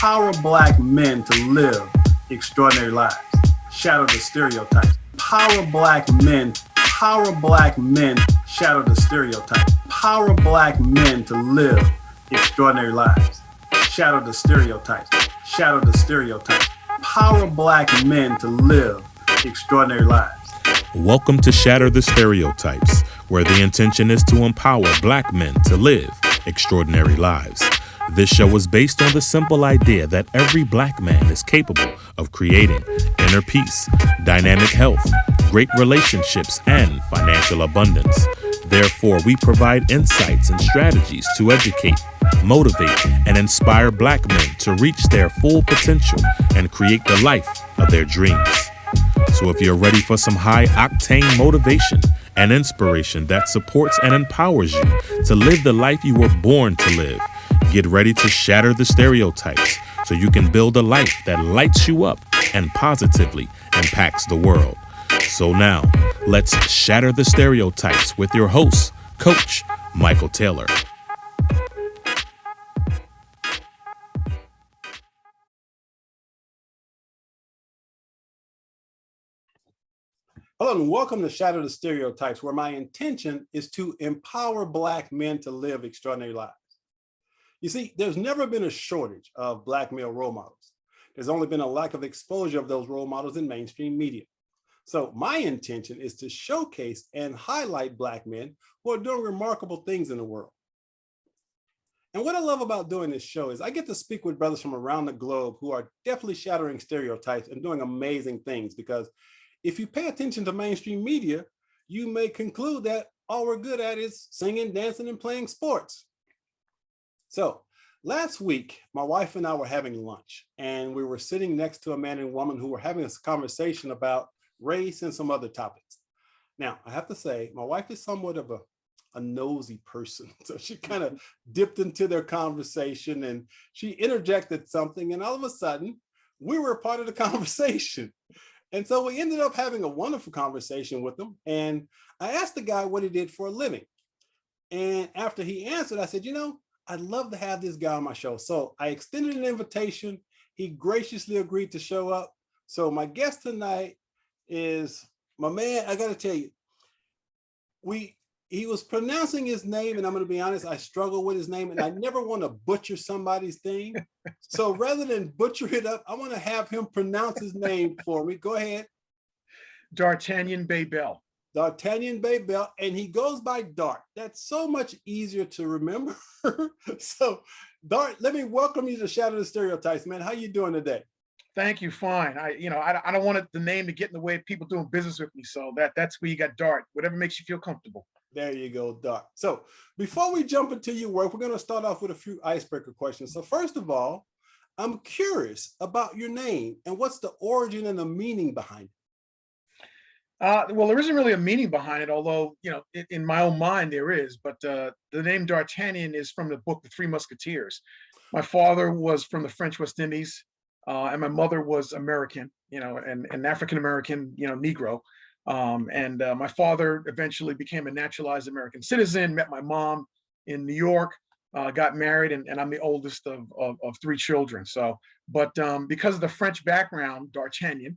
Empower Black men to live extraordinary lives. Shatter the stereotypes. Power Black men. Power Black men. Shatter the stereotypes. Power Black men to live extraordinary lives. Shatter the stereotypes. Shatter the stereotypes. Power Black men to live extraordinary lives. Welcome to Shatter the Stereotypes, where the intention is to empower Black men to live extraordinary lives. This show is based on the simple idea that every Black man is capable of creating inner peace, dynamic health, great relationships, and financial abundance. Therefore, we provide insights and strategies to educate, motivate, and inspire Black men to reach their full potential and create the life of their dreams. So if you're ready for some high-octane motivation and inspiration that supports and empowers you to live the life you were born to live, get ready to shatter the stereotypes so you can build a life that lights you up and positively impacts the world. So now, let's shatter the stereotypes with your host, Coach Michael Taylor. Hello and welcome to Shatter the Stereotypes, where my intention is to empower Black men to live extraordinary lives. You see, there's never been a shortage of Black male role models. There's only been a lack of exposure of those role models in mainstream media. So my intention is to showcase and highlight Black men who are doing remarkable things in the world. And what I love about doing this show is I get to speak with brothers from around the globe who are definitely shattering stereotypes and doing amazing things, because if you pay attention to mainstream media, you may conclude that all we're good at is singing, dancing, and playing sports. So last week, my wife and I were having lunch, and we were sitting next to a man and woman who were having a conversation about race and some other topics. Now, I have to say, my wife is somewhat of a nosy person. So she kind of dipped into their conversation and she interjected something, and all of a sudden, we were a part of the conversation. And so we ended up having a wonderful conversation with him. And I asked the guy what he did for a living. And after he answered, I said, I'd love to have this guy on my show. So I extended an invitation. He graciously agreed to show up. So my guest tonight is my man. I got to tell you, he was pronouncing his name, and I'm going to be honest, I struggle with his name, and I never want to butcher somebody's name. So rather than butcher it up, I want to have him pronounce his name for me. Go ahead. D'Artagnan Bebel. D'Artagnan Bebel, and he goes by Dart. That's so much easier to remember. So, Dart, let me welcome you to Shatter the Stereotypes, man. How you doing today? Thank you. Fine. I don't want the name to get in the way of people doing business with me. So that's where you got Dart. Whatever makes you feel comfortable. There you go, Dart. So before we jump into your work, we're going to start off with a few icebreaker questions. So first of all, I'm curious about your name and what's the origin and the meaning behind it. Well, there isn't really a meaning behind it, although, in my own mind there is. But the name D'Artagnan is from the book, The Three Musketeers. My father was from the French West Indies, and my mother was American, and African-American, Negro. And my father eventually became a naturalized American citizen, met my mom in New York, got married, and I'm the oldest of three children. So, but because of the French background, D'Artagnan,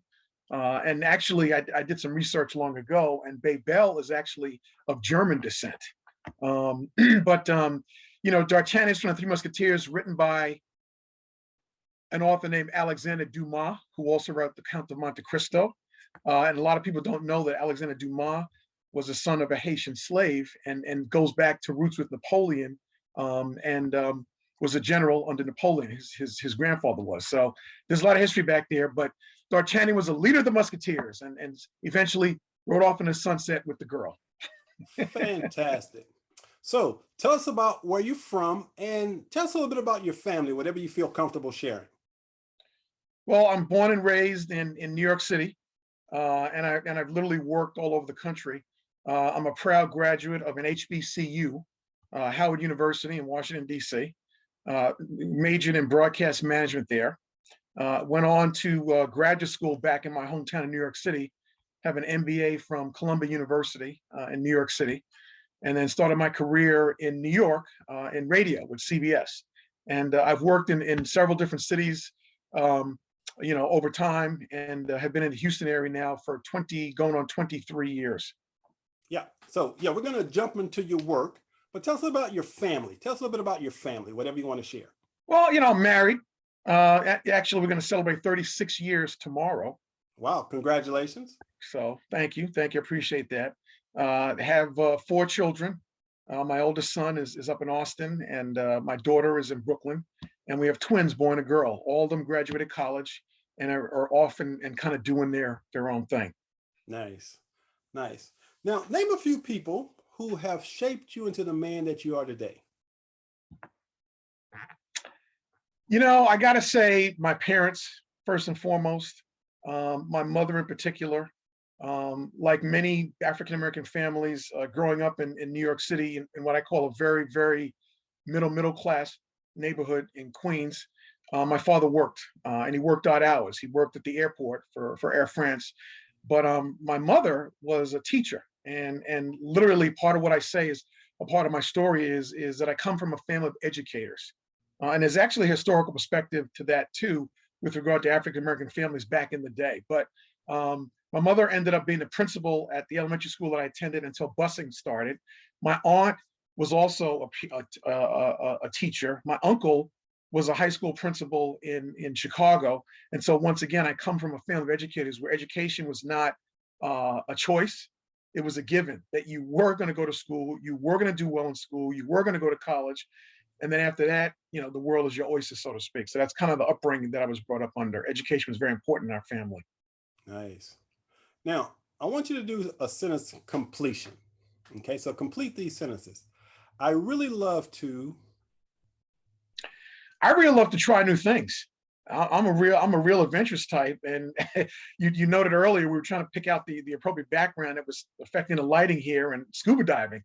and actually I did some research long ago, and Bebel is actually of German descent. But D'Artagnan is from the Three Musketeers, written by an author named Alexander Dumas, who also wrote The Count of Monte Cristo. And a lot of people don't know that Alexander Dumas was the son of a Haitian slave and goes back to roots with Napoleon, and was a general under Napoleon. His grandfather was. So there's a lot of history back there. But D'Artagnan was a leader of the Musketeers and eventually rode off in the sunset with the girl. Fantastic. So tell us about where you're from and tell us a little bit about your family, whatever you feel comfortable sharing. Well, I'm born and raised in New York City. And I've literally worked all over the country. I'm a proud graduate of an HBCU, Howard University in Washington, D.C. Majored in broadcast management there. Went on to graduate school back in my hometown of New York City, have an MBA from Columbia University in New York City, and then started my career in New York in radio with CBS. And I've worked in several different cities, over time, and have been in the Houston area now for going on 23 years. Yeah. So yeah, we're going to jump into your work, but tell us about your family. Tell us a little bit about your family, whatever you want to share. Well, I'm married. Actually, we're going to celebrate 36 years tomorrow. Wow. Congratulations. So thank you. Thank you. Appreciate that. Have 4 children. My oldest son is up in Austin, and my daughter is in Brooklyn. And we have twins, boy and a girl. All of them graduated college and are off and kind of doing their own thing. Nice. Nice. Now, name a few people who have shaped you into the man that you are today. I got to say my parents, first and foremost, my mother in particular. Like many African-American families, growing up in New York City, in what I call a very, very middle class neighborhood in Queens. My father worked, and he worked odd hours. He worked at the airport for Air France. But my mother was a teacher, and literally part of what I say is a part of my story is that I come from a family of educators, and there's actually a historical perspective to that too, with regard to African-American families back in the day. But my mother ended up being the principal at the elementary school that I attended until busing started. My aunt was also a teacher. My uncle was a high school principal in Chicago. And so once again, I come from a family of educators where education was not a choice. It was a given that you were going to go to school, you were going to do well in school, you were going to go to college. And then after that, the world is your oyster, so to speak. So that's kind of the upbringing that I was brought up under. Education was very important in our family. Nice. Now, I want you to do a sentence completion. Okay, so complete these sentences. I really love to try new things. I'm a real adventurous type, and you noted earlier we were trying to pick out the appropriate background that was affecting the lighting here, and scuba diving,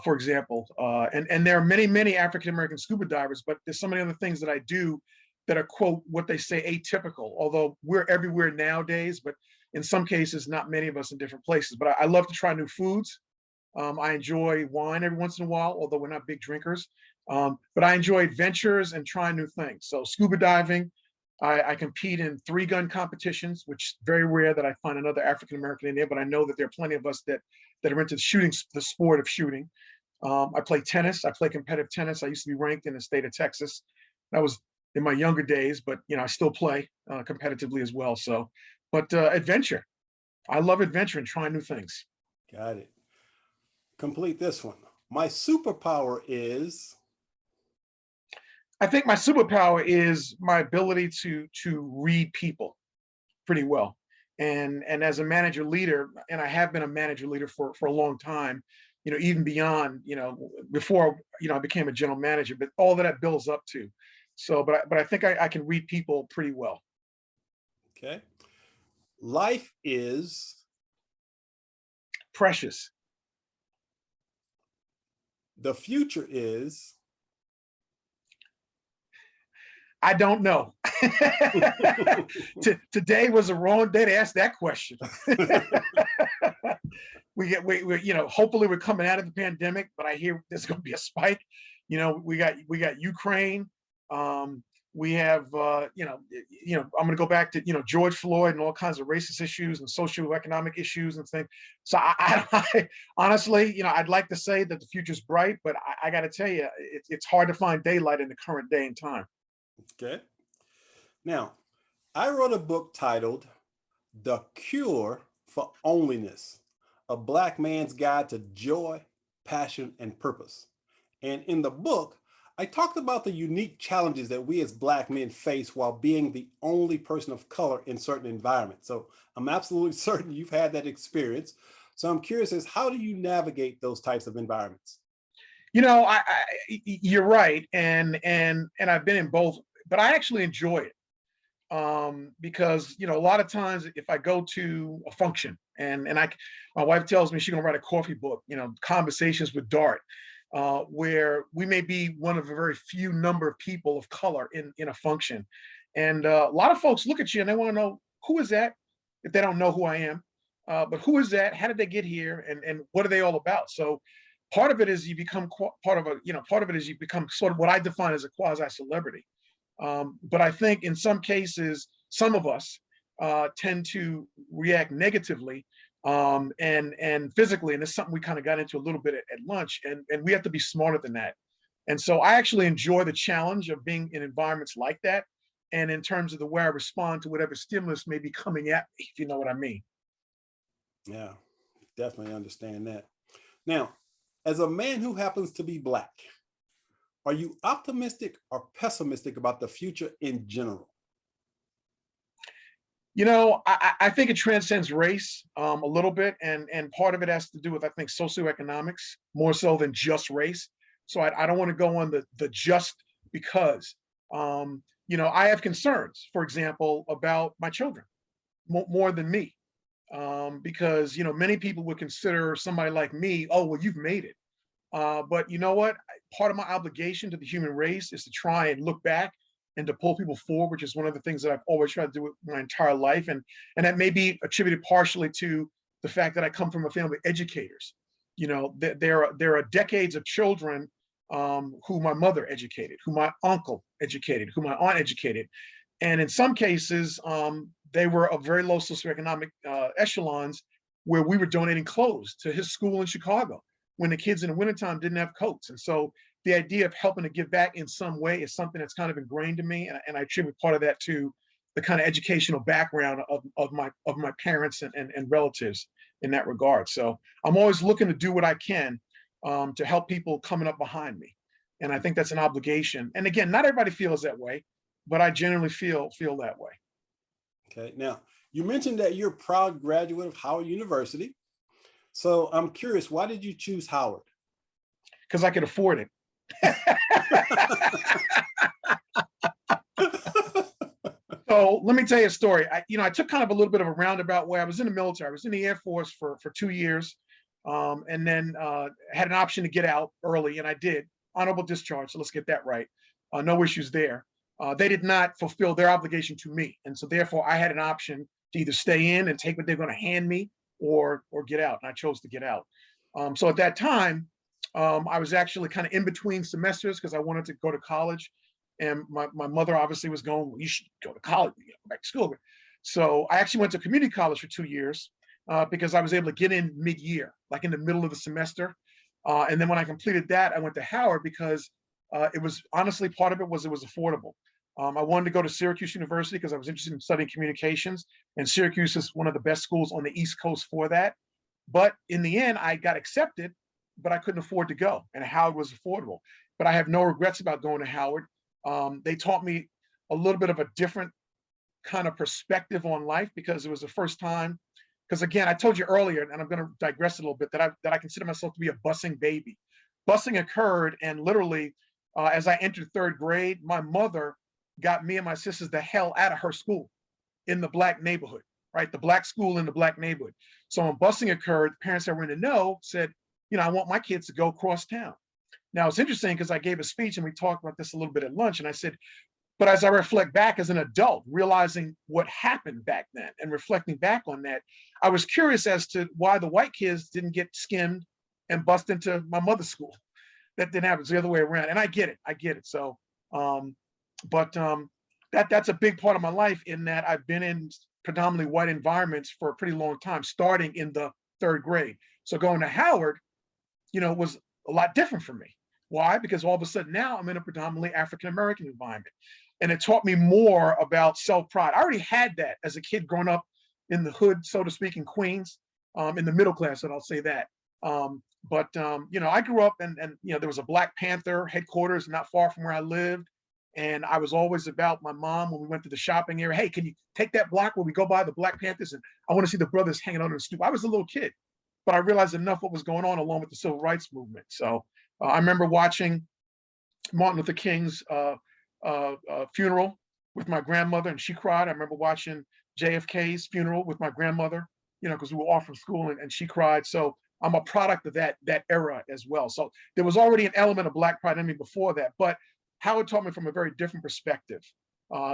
for example. And there are many African American scuba divers, but there's so many other things that I do that are, quote, what they say atypical. Although we're everywhere nowadays, but in some cases, not many of us in different places. But I love to try new foods. I enjoy wine every once in a while, although we're not big drinkers. But I enjoy adventures and trying new things. So scuba diving, I compete in 3-gun competitions, which is very rare that I find another African American in there, but I know that there are plenty of us that are into the sport of shooting. I play tennis. I play competitive tennis. I used to be ranked in the state of Texas. That was in my younger days, but I still play competitively as well. So, but adventure. I love adventure and trying new things. Got it. Complete this one. My superpower is. I think my superpower is my ability to read people pretty well. And as a manager leader, and I have been a manager leader for a long time, even beyond, before, I became a general manager, but all that builds up to. So, but I think I can read people pretty well. Okay. Life is precious. The future is. I don't know. Today was a wrong day to ask that question. we hopefully we're coming out of the pandemic, but I hear there's going to be a spike. We got Ukraine. We have, I'm going to go back to, George Floyd and all kinds of racist issues and socioeconomic issues and things. So I honestly, I'd like to say that the future's bright, but I got to tell you, it's hard to find daylight in the current day and time. Okay. Now, I wrote a book titled The Cure for Onlyness, a Black Man's Guide to Joy, Passion, and Purpose. And in the book, I talked about the unique challenges that we as Black men face while being the only person of color in certain environments. So I'm absolutely certain you've had that experience. So I'm curious as how do you navigate those types of environments? You're right. And I've been in both, but I actually enjoy it. Because, a lot of times if I go to a function and my wife tells me she's gonna write a coffee book, Conversations with Dart, where we may be one of a very few number of people of color in a function. And a lot of folks look at you and they want to know, who is that? If they don't know who I am, but who is that? How did they get here? And what are they all about? So part of it is you become part of a, part of it is you become sort of what I define as a quasi celebrity. But I think in some cases, some of us tend to react negatively and physically, and it's something we kind of got into a little bit at lunch, and we have to be smarter than that. And so I actually enjoy the challenge of being in environments like that, and in terms of the way I respond to whatever stimulus may be coming at me, if you know what I mean. Yeah, definitely understand that. Now, as a man who happens to be Black, are you optimistic or pessimistic about the future in general? I think it transcends race a little bit, and part of it has to do with, I think, socioeconomics more so than just race. So I don't want to go on the just because. I have concerns, for example, about my children more than me, because many people would consider somebody like me, oh well, you've made it. But you know what? Part of my obligation to the human race is to try and look back and to pull people forward, which is one of the things that I've always tried to do with my entire life. And that may be attributed partially to the fact that I come from a family of educators. There are decades of children who my mother educated, who my uncle educated, who my aunt educated. And in some cases, they were of very low socioeconomic echelons where we were donating clothes to his school in Chicago when the kids in the wintertime didn't have coats. And so the idea of helping to give back in some way is something that's kind of ingrained in me. And I attribute part of that to the kind of educational background of my parents and relatives in that regard. So I'm always looking to do what I can to help people coming up behind me. And I think that's an obligation. And again, not everybody feels that way, but I generally feel that way. Okay, now you mentioned that you're a proud graduate of Howard University. So I'm curious, why did you choose Howard? Because I could afford it. So let me tell you a story. I took kind of a little bit of a roundabout way. I was in the military. I was in the Air Force for 2 years, and then had an option to get out early, and I did. Honorable discharge, so let's get that right. No issues there. They did not fulfill their obligation to me, and so therefore I had an option to either stay in and take what they're going to hand me, or get out, and I chose to get out. So at that time, I was actually kind of in between semesters because I wanted to go to college. And my mother obviously was going, well, you should go to college, go back to school. So I actually went to community college for 2 years because I was able to get in mid-year, like in the middle of the semester. And then when I completed that, I went to Howard because it was honestly, part of it was affordable. I wanted to go to Syracuse University because I was interested in studying communications. And Syracuse is one of the best schools on the East Coast for that. But in the end, I got accepted, but I couldn't afford to go. And Howard was affordable. But I have no regrets about going to Howard. They taught me a little bit of a different kind of perspective on life because it was the first time. Because again, I told you earlier, and I'm going to digress a little bit, that I consider myself to be a busing baby. Busing occurred, and literally, as I entered 3rd grade, my mother got me and my sisters the hell out of her school in the Black neighborhood, right? The Black school in the Black neighborhood. So when busing occurred, the parents that were in the know said, I want my kids to go across town. Now, it's interesting because I gave a speech and we talked about this a little bit at lunch. And I said, but as I reflect back as an adult, realizing what happened back then and reflecting back on that, I was curious as to why the white kids didn't get skimmed and bust into my mother's school. That didn't happen. It's the other way around. And I get it. So, that's a big part of my life in that I've been in predominantly white environments for a pretty long time, starting in the 3rd grade. So going to Howard, was a lot different for me. Why? Because all of a sudden now I'm in a predominantly African-American environment. And it taught me more about self-pride. I already had that as a kid growing up in the hood, so to speak, in Queens, in the middle class, and I'll say that. I grew up and there was a Black Panther headquarters not far from where I lived. And I was always about my mom when we went to the shopping area. Hey, can you take that block where we go by the Black Panthers? And I want to see the brothers hanging out on the stoop. I was a little kid, but I realized enough what was going on along with the civil rights movement. So I remember watching Martin Luther King's funeral with my grandmother, and she cried. I remember watching JFK's funeral with my grandmother, because we were off from school, and she cried. So I'm a product of that era as well. So there was already an element of Black pride in me before that, but Howard taught me from a very different perspective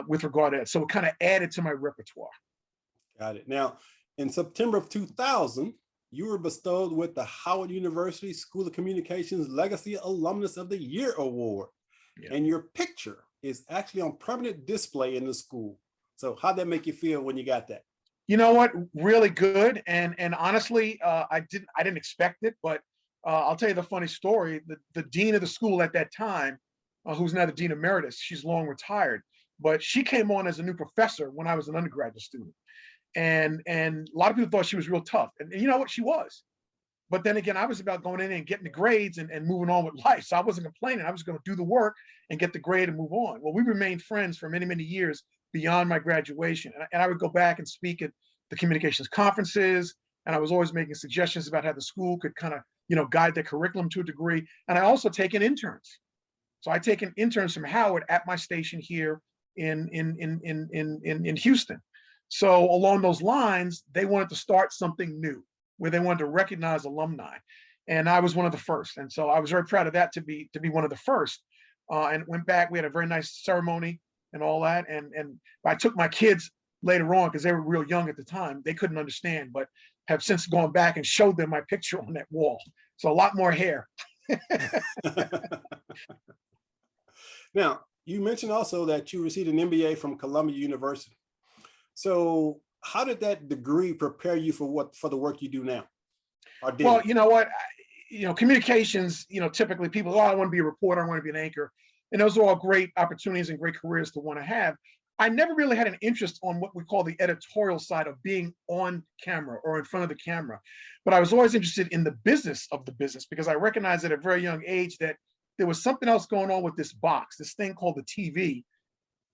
with regard to that. So it kind of added to my repertoire. Got it. Now, in September of 2000, you were bestowed with the Howard University School of Communications Legacy Alumnus of the Year Award. Yeah. And your picture is actually on permanent display in the school. So how'd that make you feel when you got that? You know what? Really good. And honestly, I didn't expect it, but I'll tell you the funny story. The dean of the school at that time, who's now the dean emeritus, she's long retired, but she came on as a new professor when I was an undergraduate student. And a lot of people thought she was real tough. And you know what? She was. But then again, I was about going in and getting the grades and moving on with life. So I wasn't complaining. I was going to do the work and get the grade and move on. Well, we remained friends for many, many years beyond my graduation. And I would go back and speak at the communications conferences. And I was always making suggestions about how the school could kind of, guide their curriculum to a degree. And I also taken interns. So I taken interns from Howard at my station here in Houston. So along those lines, they wanted to start something new where they wanted to recognize alumni. And I was one of the first. And so I was very proud of that to be one of the first. And went back, we had a very nice ceremony and all that. And I took my kids later on because they were real young at the time. They couldn't understand, but have since gone back and showed them my picture on that wall. So a lot more hair. Now, you mentioned also that you received an MBA from Columbia University. So how did that degree prepare you for the work you do now? Well, you know what, communications, typically people, oh, I want to be a reporter, I want to be an anchor. And those are all great opportunities and great careers to want to have. I never really had an interest on what we call the editorial side of being on camera or in front of the camera. But I was always interested in the business of the business because I recognized at a very young age that there was something else going on with this box, this thing called the TV.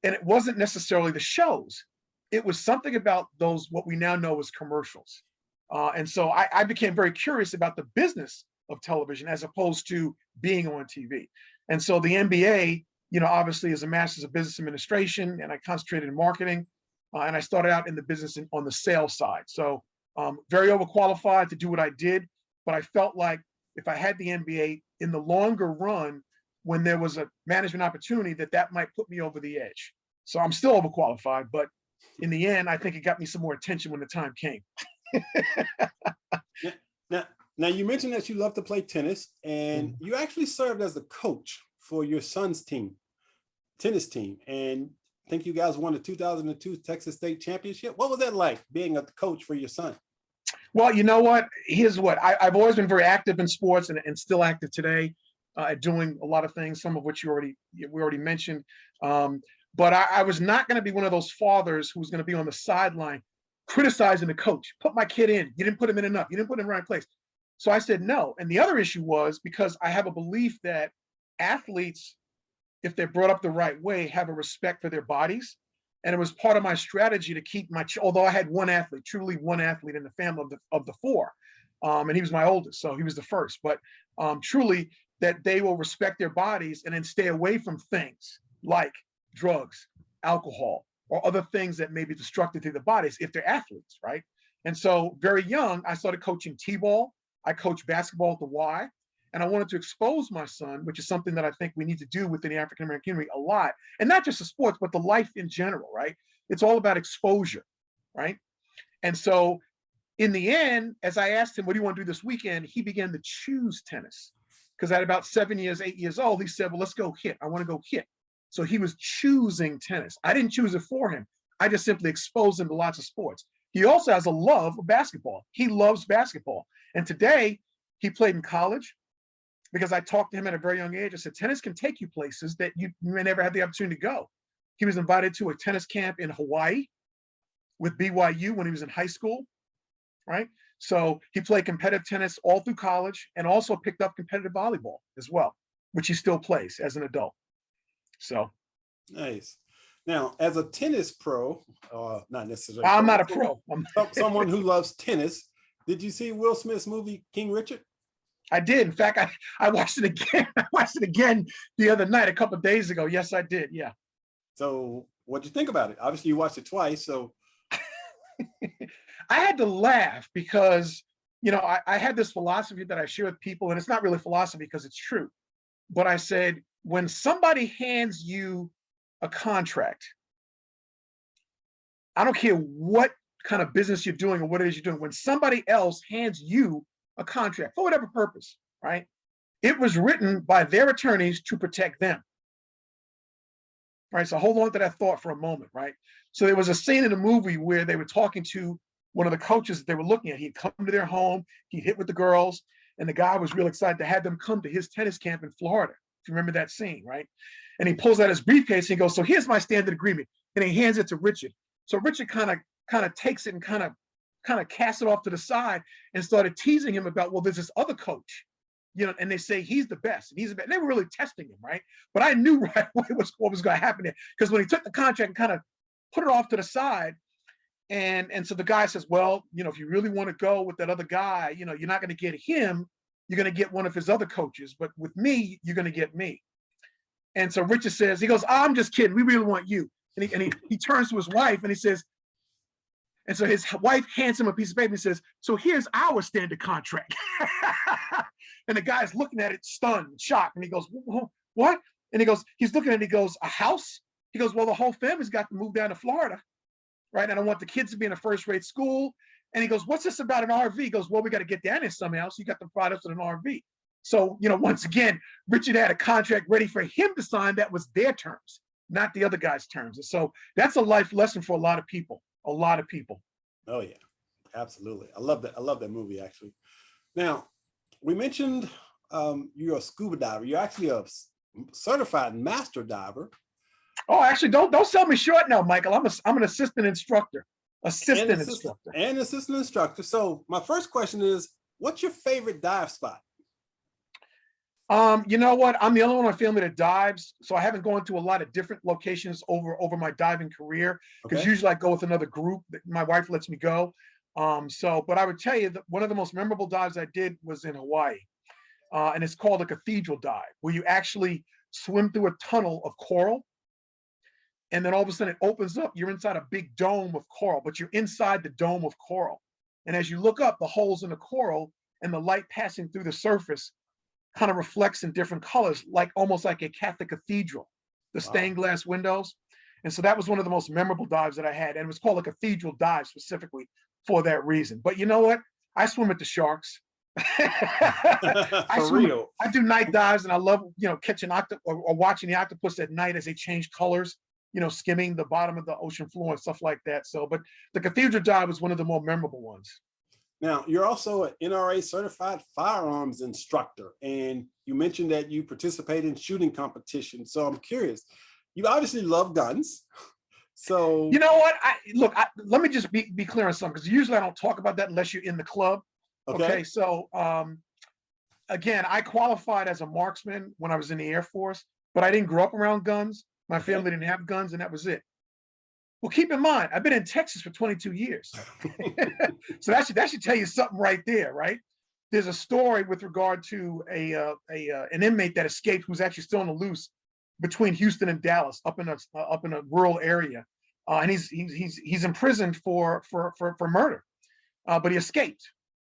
And it wasn't necessarily the shows. It was something about those, what we now know as commercials. And so I became very curious about the business of television as opposed to being on TV. And so the MBA, obviously is a master's of business administration, and I concentrated in marketing. And I started out in the business on the sales side. So very overqualified to do what I did, but I felt like if I had the MBA in the longer run, when there was a management opportunity, that might put me over the edge. So I'm still overqualified, but in the end, I think it got me some more attention when the time came. Now, you mentioned that you love to play tennis, and you actually served as the coach for your son's tennis team. And I think you guys won the 2002 Texas State Championship. What was that like, being a coach for your son? Well, you know what? Here's what. I've always been very active in sports and still active today, doing a lot of things, some of which we already mentioned. But I was not going to be one of those fathers who was going to be on the sideline criticizing the coach. Put my kid in. You didn't put him in enough. You didn't put him in the right place. So I said no. And the other issue was because I have a belief that athletes, if they're brought up the right way, have a respect for their bodies. And it was part of my strategy to keep although I had one athlete, truly one athlete in the family of the four. And he was my oldest, so he was the first. But truly that they will respect their bodies and then stay away from things like drugs, alcohol, or other things that may be destructive to the bodies if they're athletes, right? And so very young, I started coaching T-ball. I coached basketball at the Y, and I wanted to expose my son, which is something that I think we need to do within the African-American community a lot, and not just the sports, but the life in general, right? It's all about exposure, right? And so in the end, as I asked him, what do you want to do this weekend? He began to choose tennis because at about 8 years old, he said, well, let's go hit. I want to go hit. So he was choosing tennis. I didn't choose it for him. I just simply exposed him to lots of sports. He also has a love of basketball. He loves basketball. And today he played in college because I talked to him at a very young age. I said, tennis can take you places that you may never have the opportunity to go. He was invited to a tennis camp in Hawaii with BYU when he was in high school, right? So he played competitive tennis all through college and also picked up competitive volleyball as well, which he still plays as an adult. So nice. Now, as a tennis pro, not necessarily. I'm not a pro. Someone who loves tennis. Did you see Will Smith's movie King Richard? I did. In fact, I watched it again. I watched it again the other night, a couple of days ago. Yes, I did. Yeah. So what'd you think about it? Obviously, you watched it twice. So I had to laugh because, I had this philosophy that I share with people, and it's not really philosophy because it's true. But I said, when somebody hands you a contract, I don't care what kind of business you're doing or what it is you're doing, when somebody else hands you a contract for whatever purpose, right? It was written by their attorneys to protect them. Right. So hold on to that thought for a moment, right? So there was a scene in the movie where they were talking to one of the coaches that they were looking at. He'd come to their home, he'd hit with the girls, and the guy was real excited to have them come to his tennis camp in Florida. If you remember that scene, right? And he pulls out his briefcase and he goes, "So here's my standard agreement." And he hands it to Richard. So Richard kind of takes it and kind of casts it off to the side and started teasing him about, well, there's this other coach, and they say he's the best, and he's the best. They were really testing him, right? But I knew right away what was going to happen there, because when he took the contract and kind of put it off to the side, and so the guy says, "Well, if you really want to go with that other guy, you're not going to get him. You're going to get one of his other coaches, but with me, you're going to get me." And so Richard says, he goes, "Oh, I'm just kidding. We really want you." And he turns to his wife and he says, and so his wife hands him a piece of paper and says, "So here's our standard contract." And the guy's looking at it, stunned, shocked, and he goes, "What?" And he's looking at it, he goes, "A house?" He goes, "Well, the whole family's got to move down to Florida, right? And I want the kids to be in a first-rate school." And he goes, "What's this about an RV?" He goes, "Well, we got to get down there somehow, so you got to provide us with an RV." So, once again, Richard had a contract ready for him to sign that was their terms, not the other guy's terms. And so that's a life lesson for a lot of people. Oh yeah, absolutely. I love that. I love that movie, actually. Now, we mentioned you're a scuba diver. You're actually a certified master diver. Oh, actually, don't sell me short now, Michael. I'm an assistant instructor. Assistant instructor. So my first question is, what's your favorite dive spot? You know what? I'm the only one in my family that dives, so I haven't gone to a lot of different locations over my diving career, because usually I go with another group that my wife lets me go. But I would tell you that one of the most memorable dives I did was in Hawaii, and it's called a cathedral dive, where you actually swim through a tunnel of coral, and then all of a sudden it opens up. You're inside a big dome of coral, but you're inside the dome of coral, and as you look up, the holes in the coral and the light passing through the surface kind of reflects in different colors, almost like a Catholic cathedral, the stained glass windows. And so that was one of the most memorable dives that I had. And it was called a cathedral dive specifically for that reason. But you know what? I swim with the sharks. Real. I do night dives, and I love, catching or watching the octopus at night as they change colors, skimming the bottom of the ocean floor and stuff like that. So, but the cathedral dive was one of the more memorable ones. Now, you're also an NRA certified firearms instructor, and you mentioned that you participate in shooting competitions. So I'm curious, you obviously love guns. So you know what? Let me just be clear on something, because usually I don't talk about that unless you're in the club. Okay. So again, I qualified as a marksman when I was in the Air Force, but I didn't grow up around guns. My family didn't have guns, and that was it. Well, keep in mind, I've been in Texas for 22 years. So that should tell you something right there, right? There's a story with regard to an inmate that escaped, who's actually still on the loose between Houston and Dallas, up in a rural area, and he's imprisoned for murder, but he escaped.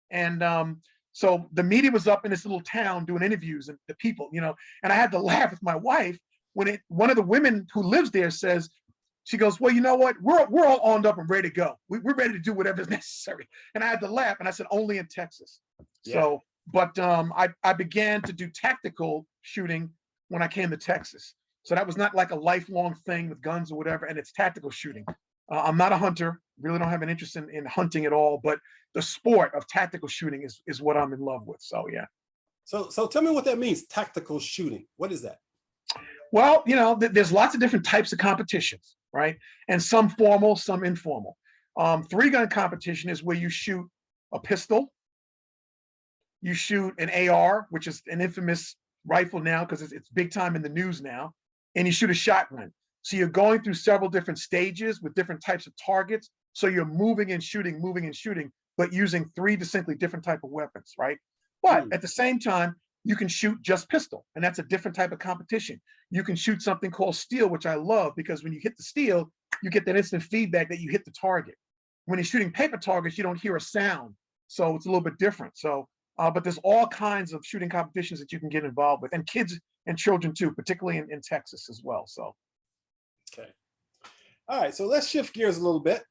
And so the media was up in this little town doing interviews, and the people, and I had to laugh with my wife when one of the women who lives there says, she goes, "Well, you know what? We're all armed up and ready to go. We're ready to do whatever is necessary." And I had to laugh, and I said, "Only in Texas." Yeah. So, but I began to do tactical shooting when I came to Texas. So that was not like a lifelong thing with guns or whatever, and it's tactical shooting. I'm not a hunter, really don't have an interest in hunting at all, but the sport of tactical shooting is what I'm in love with. So yeah. So tell me what that means, tactical shooting. What is that? Well, there's lots of different types of competitions, right? And some formal, some informal. Three-gun competition is where you shoot a pistol, you shoot an AR, which is an infamous rifle now because it's big time in the news now, and you shoot a shotgun. So you're going through several different stages with different types of targets. So you're moving and shooting, but using three distinctly different type of weapons, right? But at the same time, you can shoot just pistol, and that's a different type of competition. You can shoot something called steel, which I love, because when you hit the steel, you get that instant feedback that you hit the target. When you're shooting paper targets, you don't hear a sound, so it's a little bit different. So, but there's all kinds of shooting competitions that you can get involved with, and kids and children too, particularly in Texas as well. So, okay, all right. So let's shift gears a little bit.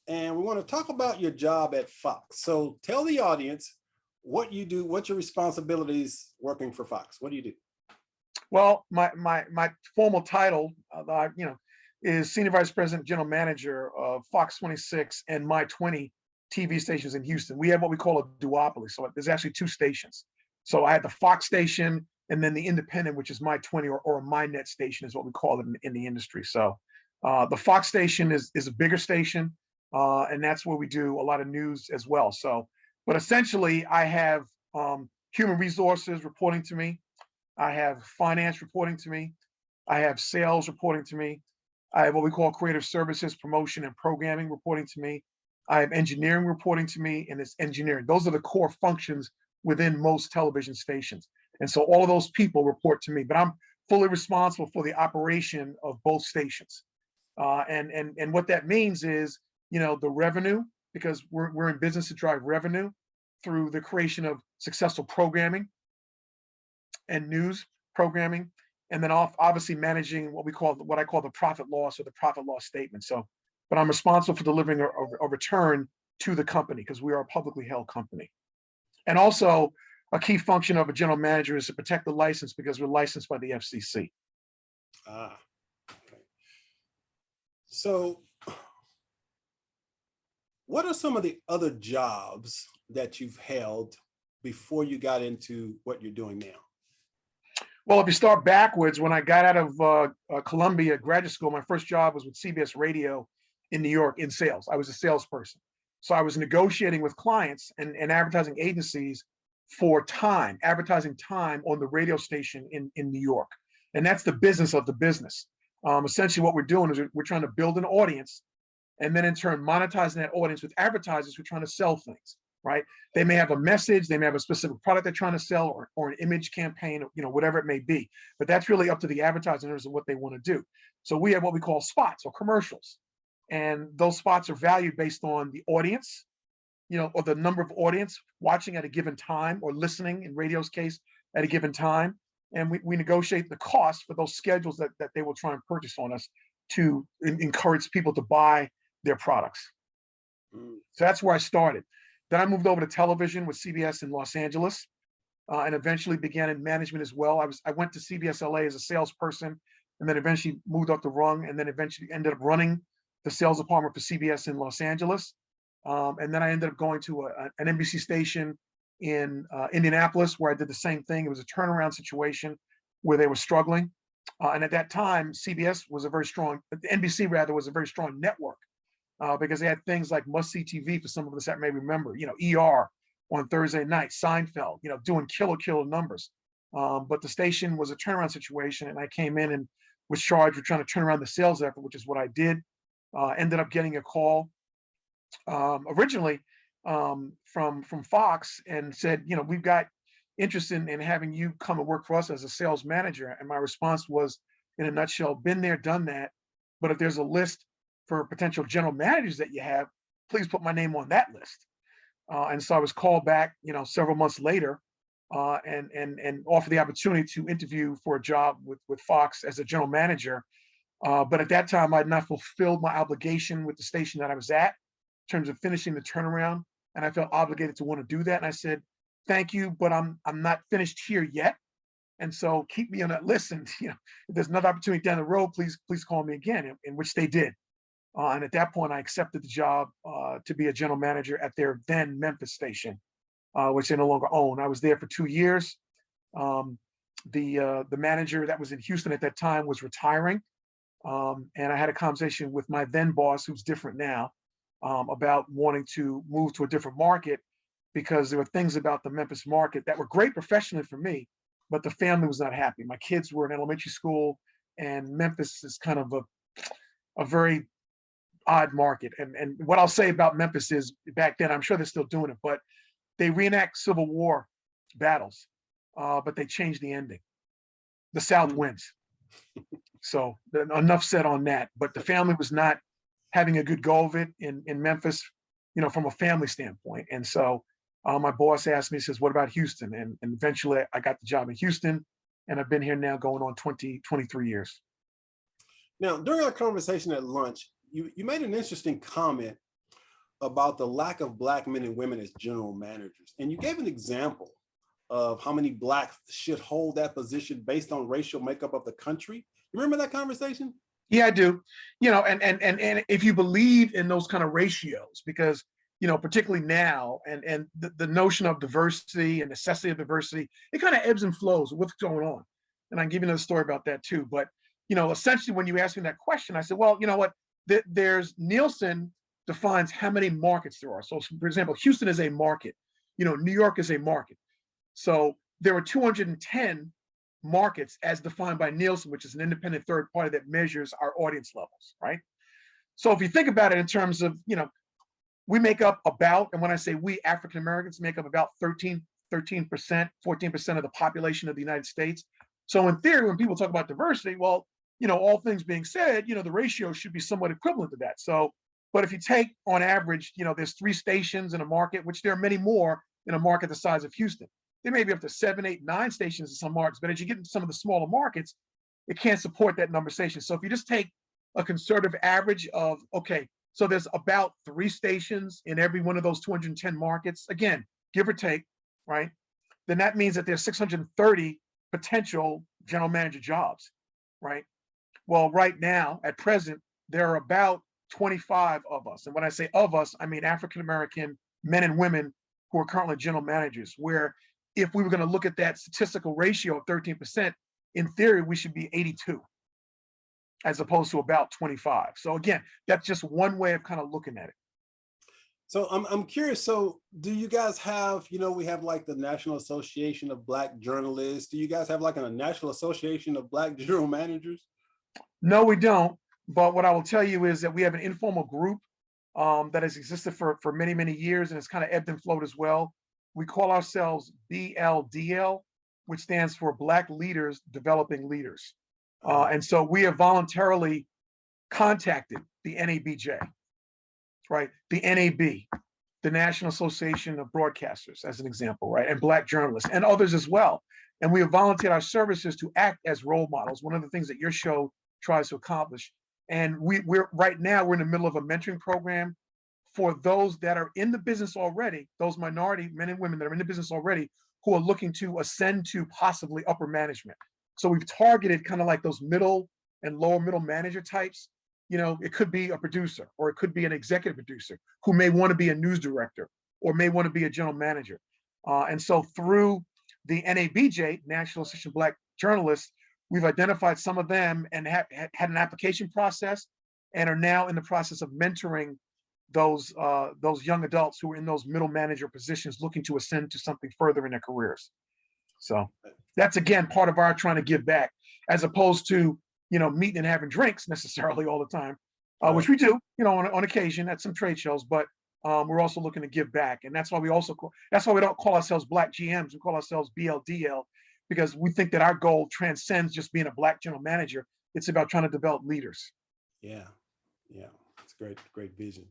and we want to talk about your job at Fox. So tell the audience what you do, what's your responsibilities working for Fox? What do you do? Well, my formal title, is Senior Vice President, General Manager of Fox 26 and My 20 TV stations in Houston. We have what we call a duopoly. So there's actually two stations. So I had the Fox station and then the independent, which is My 20 or My Net station is what we call it in the industry. So the Fox station is a bigger station, and that's where we do a lot of news as well. So, but essentially I have human resources reporting to me. I have finance reporting to me. I have sales reporting to me. I have what we call creative services, promotion, and programming reporting to me. I have engineering reporting to me, and it's engineering. Those are the core functions within most television stations. And so all of those people report to me, but I'm fully responsible for the operation of both stations. And what that means is, the revenue, because we're in business to drive revenue through the creation of successful programming and news programming, and then obviously managing what I call the profit loss or the profit loss statement. So, but I'm responsible for delivering a return to the company because we are a publicly held company. And also a key function of a general manager is to protect the license because we're licensed by the FCC. Ah, okay. So what are some of the other jobs that you've held before you got into what you're doing now? Well, if you start backwards, when I got out of Columbia graduate school, my first job was with CBS Radio in New York in sales. I was a salesperson. So I was negotiating with clients and advertising agencies for advertising time on the radio station in New York. And that's the business of the business. Essentially what we're doing is we're trying to build an audience and then in turn monetizing that audience with advertisers who are trying to sell things. Right? They may have a message, they may have a specific product they're trying to sell or an image campaign, whatever it may be. But that's really up to the advertisers and what they want to do. So we have what we call spots or commercials. And those spots are valued based on the audience, or the number of audience watching at a given time or listening in radio's case at a given time. And we negotiate the cost for those schedules that they will try and purchase on us to encourage people to buy their products. So that's where I started. Then I moved over to television with CBS in Los Angeles, and eventually began in management as well. I went to CBS LA as a salesperson, and then eventually moved up the rung, and then eventually ended up running the sales department for CBS in Los Angeles. And then I ended up going to an NBC station in Indianapolis, where I did the same thing. It was a turnaround situation where they were struggling, and at that time, CBS was NBC rather was a very strong network. Because they had things like must-see TV for some of us that may remember, ER on Thursday night, Seinfeld, doing killer numbers. But the station was a turnaround situation, and I came in and was charged with trying to turn around the sales effort, which is what I did. Ended up getting a call originally from Fox and said, we've got interest in having you come and work for us as a sales manager. And my response was, in a nutshell, been there, done that. But if there's a list for potential general managers that you have, please put my name on that list. And so I was called back, several months later, and offered the opportunity to interview for a job with Fox as a general manager. But at that time, I had not fulfilled my obligation with the station that I was at in terms of finishing the turnaround, and I felt obligated to want to do that. And I said, "Thank you, but I'm not finished here yet, and so keep me on that list. And if there's another opportunity down the road, please call me again." In which they did. And at that point, I accepted the job to be a general manager at their then Memphis station, which they no longer own. I was there for 2 years. The manager that was in Houston at that time was retiring, and I had a conversation with my then boss, who's different now, about wanting to move to a different market because there were things about the Memphis market that were great professionally for me, but the family was not happy. My kids were in elementary school, and Memphis is kind of a very odd market. And what I'll say about Memphis is back then, I'm sure they're still doing it, but they reenact Civil War battles, but they changed the ending. The South wins. So enough said on that. But the family was not having a good go of it in Memphis, from a family standpoint. And so my boss asked me, he says, "What about Houston?" And eventually I got the job in Houston, and I've been here now going on 23 years. Now, during our conversation at lunch, you made an interesting comment about the lack of Black men and women as general managers. And you gave an example of how many Blacks should hold that position based on racial makeup of the country. You remember that conversation? Yeah, I do. And if you believe in those kind of ratios, because particularly now, and the notion of diversity and necessity of diversity, it kind of ebbs and flows with what's going on. And I can give you another story about that too. But essentially, when you asked me that question, I said, well, you know what? There's Nielsen defines how many markets there are. So, for example, Houston is a market. New York is a market. So there are 210 markets as defined by Nielsen, which is an independent third party that measures our audience levels, right? So if you think about it in terms of, we make up about, and when I say we, African Americans make up about 13%, 14% of the population of the United States. So in theory, when people talk about diversity, well, all things being said, the ratio should be somewhat equivalent to that. So, but if you take on average, there's 3 stations in a market, which there are many more in a market the size of Houston. There may be up to 7, 8, 9 stations in some markets, but as you get into some of the smaller markets, it can't support that number of stations. So if you just take a conservative average of, okay, so there's about 3 stations in every one of those 210 markets, again, give or take, right? Then that means that there's 630 potential general manager jobs, right? Well, right now, at present, there are about 25 of us. And when I say of us, I mean African-American men and women who are currently general managers, where if we were going to look at that statistical ratio of 13%, in theory, we should be 82 as opposed to about 25. So again, that's just one way of kind of looking at it. So I'm curious. So do you guys have, we have like the National Association of Black Journalists. Do you guys have like a National Association of Black General Managers? No, we don't. But what I will tell you is that we have an informal group that has existed for many, many years, and it's kind of ebbed and flowed as well. We call ourselves BLDL, which stands for Black Leaders Developing Leaders. And so we have voluntarily contacted the NABJ, right? The NAB, the National Association of Broadcasters, as an example, right? And Black journalists and others as well. And we have volunteered our services to act as role models, one of the things that your show tries to accomplish. And we're right now, we're in the middle of a mentoring program for those that are in the business already, those minority men and women that are in the business already, who are looking to ascend to possibly upper management. So we've targeted kind of like those middle and lower middle manager types. It could be a producer, or it could be an executive producer who may want to be a news director or may want to be a general manager. And so through the NABJ, National Association of Black Journalists, we've identified some of them and had an application process and are now in the process of mentoring those young adults who are in those middle manager positions looking to ascend to something further in their careers. So that's, again, part of our trying to give back, as opposed to, meeting and having drinks necessarily all the time, which we do, on occasion at some trade shows, but we're also looking to give back. And that's why we don't call ourselves Black GMs. We call ourselves BLDL, because we think that our goal transcends just being a Black general manager. It's about trying to develop leaders. Yeah. It's great vision.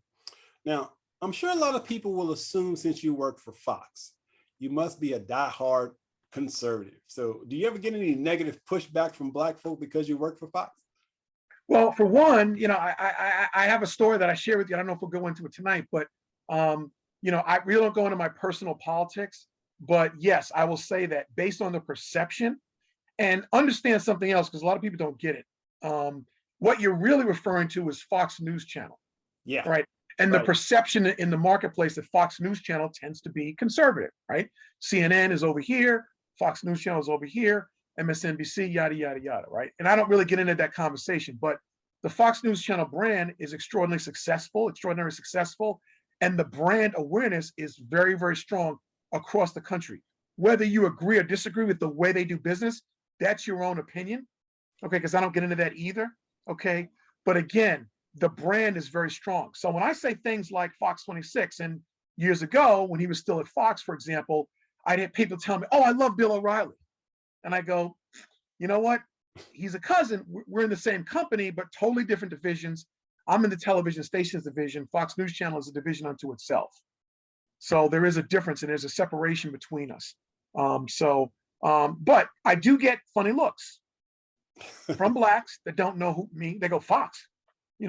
Now, I'm sure a lot of people will assume, since you work for Fox, you must be a diehard conservative. So do you ever get any negative pushback from Black folk because you work for Fox? Well, for one, I have a story that I share with you. I don't know if we'll go into it tonight, but I really don't go into my personal politics. But yes, I will say that based on the perception, and understand something else, because a lot of people don't get it. What you're really referring to is Fox News Channel. Yeah. Right. And the perception in the marketplace that Fox News Channel tends to be conservative, right? CNN is over here, Fox News Channel is over here, MSNBC, yada, yada, yada, right? And I don't really get into that conversation, but the Fox News Channel brand is extraordinarily successful, and the brand awareness is very, very strong across the country. Whether you agree or disagree with the way they do business, that's your own opinion, okay? Because I don't get into that either, okay? But again, the brand is very strong. So when I say things like Fox 26, and years ago when he was still at Fox, for example, I'd have people tell me, "Oh, I love Bill O'Reilly," and I go, "You know what? He's a cousin. We're in the same company, but totally different divisions. I'm in the television stations division. Fox News Channel is a division unto itself. So there is a difference, and there's a separation between us. But I do get funny looks from Blacks that don't know me. They go, Fox.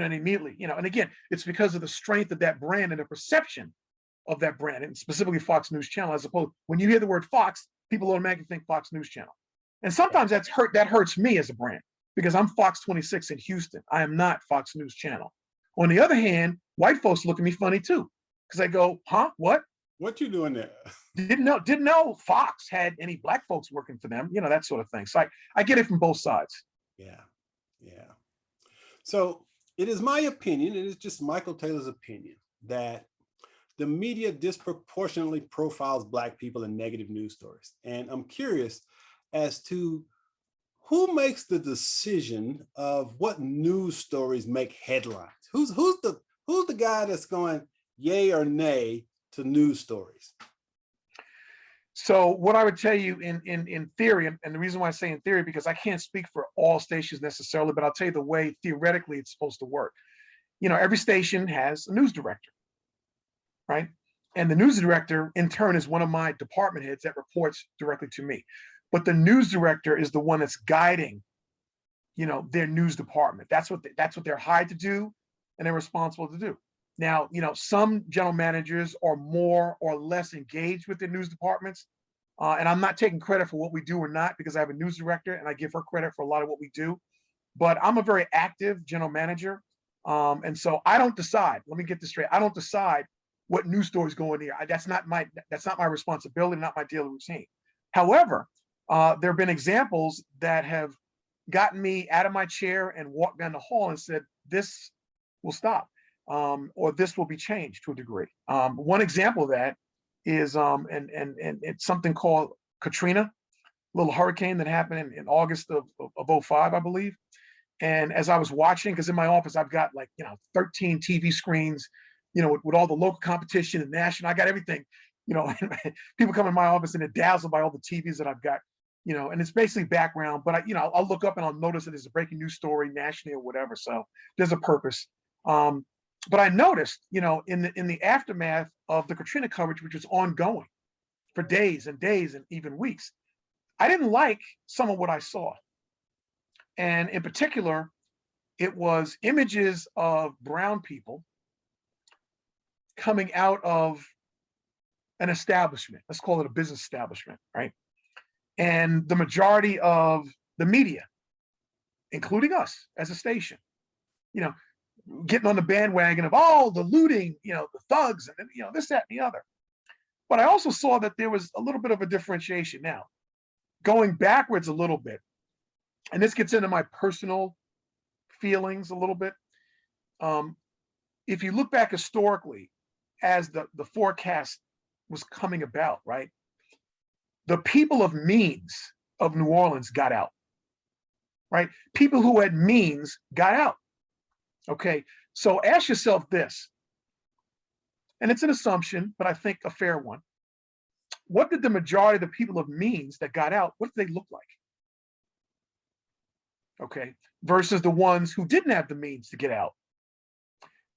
and immediately, and again, it's because of the strength of that brand and the perception of that brand, and specifically Fox News Channel, as opposed, when you hear the word Fox, people automatically think Fox News Channel. And sometimes that hurts me as a brand, because I'm Fox 26 in Houston. I am not Fox News Channel. On the other hand, white folks look at me funny too, because I go, huh, what? What you doing there? Didn't know Fox had any black folks working for them, that sort of thing. So I get it from both sides. Yeah, yeah. So it is my opinion, it is just Michael Taylor's opinion, that the media disproportionately profiles Black people in negative news stories. And I'm curious as to who makes the decision of what news stories make headlines? Who's the guy that's going yay or nay to news stories? So what I would tell you in theory, and the reason why I say in theory, because I can't speak for all stations necessarily, but I'll tell you the way theoretically it's supposed to work. Every station has a news director, right? And the news director in turn is one of my department heads that reports directly to me. But the news director is the one that's guiding, their news department. That's what they're hired to do, and they're responsible to do. Now, some general managers are more or less engaged with their news departments. And I'm not taking credit for what we do or not, because I have a news director and I give her credit for a lot of what we do. But I'm a very active general manager. And so I don't decide, let me get this straight. I don't decide what news stories go in here. That's not my responsibility, not my daily routine. However, there have been examples that have gotten me out of my chair and walked down the hall and said, this will stop. Or this will be changed to a degree. One example of that is, and it's something called Katrina, a little hurricane that happened in August of 05, I believe. And as I was watching, because in my office, I've got 13 TV screens, with all the local competition and national, I got everything, people come in my office and they're dazzled by all the TVs that I've got, and it's basically background, but I'll look up and I'll notice that there's a breaking news story nationally or whatever. So there's a purpose. But I noticed, in the aftermath of the Katrina coverage, which was ongoing for days and days and even weeks, I didn't like some of what I saw. And in particular, it was images of brown people coming out of an establishment. Let's call it a business establishment, right? And the majority of the media, including us as a station, getting on the bandwagon of the looting, the thugs, and this, that, and the other. But I also saw that there was a little bit of a differentiation. Now, going backwards a little bit, and this gets into my personal feelings a little bit. If you look back historically, as the forecast was coming about, right? The people of means of New Orleans got out, right? People who had means got out. Okay, so ask yourself this, and it's an assumption, but I think a fair one. What did the majority of the people of means that got out, what did they look like? Okay, versus the ones who didn't have the means to get out.